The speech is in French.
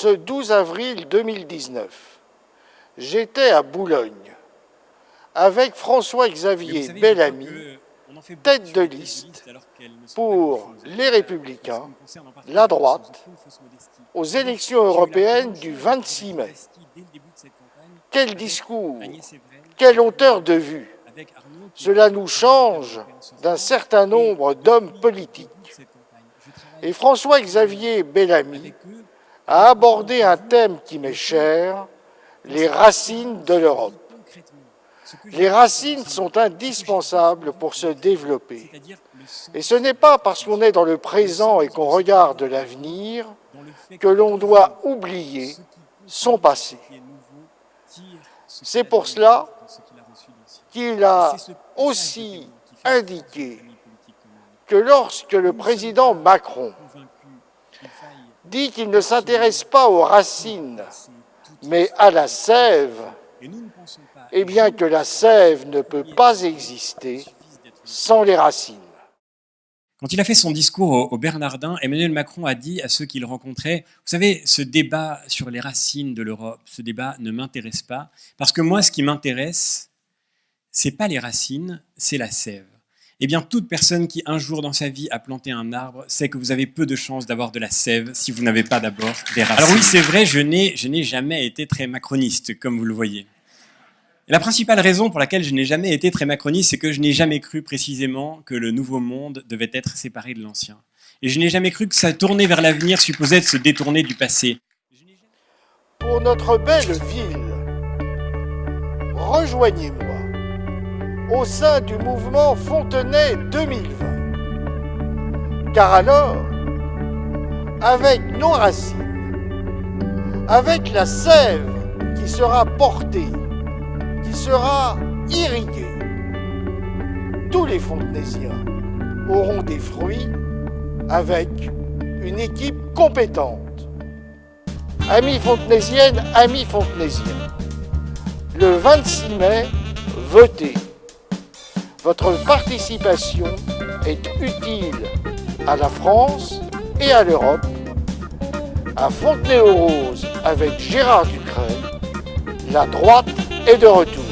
ce 12 avril 2019, j'étais à Boulogne avec François-Xavier Bellamy, tête de liste pour les Républicains, la droite, aux élections européennes du 26 mai. Quel discours, quelle hauteur de vue! Cela nous change d'un certain nombre d'hommes politiques. Et François-Xavier Bellamy a abordé un thème qui m'est cher, les racines de l'Europe. Les racines sont indispensables pour se développer. Et ce n'est pas parce qu'on est dans le présent et qu'on regarde l'avenir que l'on doit oublier son passé. C'est pour cela qu'il a aussi indiqué que lorsque le président Macron dit qu'il ne s'intéresse pas aux racines, mais à la sève, eh bien que la sève ne peut pas exister sans les racines. Quand il a fait son discours au Bernardin, Emmanuel Macron a dit à ceux qu'il rencontrait, vous savez, ce débat sur les racines de l'Europe, ce débat ne m'intéresse pas, parce que moi, ce qui m'intéresse, c'est pas les racines, c'est la sève. Eh bien, toute personne qui un jour dans sa vie a planté un arbre sait que vous avez peu de chances d'avoir de la sève si vous n'avez pas d'abord des racines. Alors oui, c'est vrai, je n'ai jamais été très macroniste, comme vous le voyez. Et la principale raison pour laquelle je n'ai jamais été très macroniste, c'est que je n'ai jamais cru précisément que le nouveau monde devait être séparé de l'ancien. Et je n'ai jamais cru que ça tourner vers l'avenir supposait de se détourner du passé. Pour notre belle ville, rejoignez-moi au sein du mouvement Fontenay 2020. Car alors, avec nos racines, avec la sève qui sera portée, qui sera irriguée, tous les Fontenaisiens auront des fruits avec une équipe compétente. Amis fontenaisiennes, amis fontenaisiens, le 26 mai, votez. Votre participation est utile à la France et à l'Europe. À Fontenay-aux-Roses avec Gérard Ducret, la droite est de retour.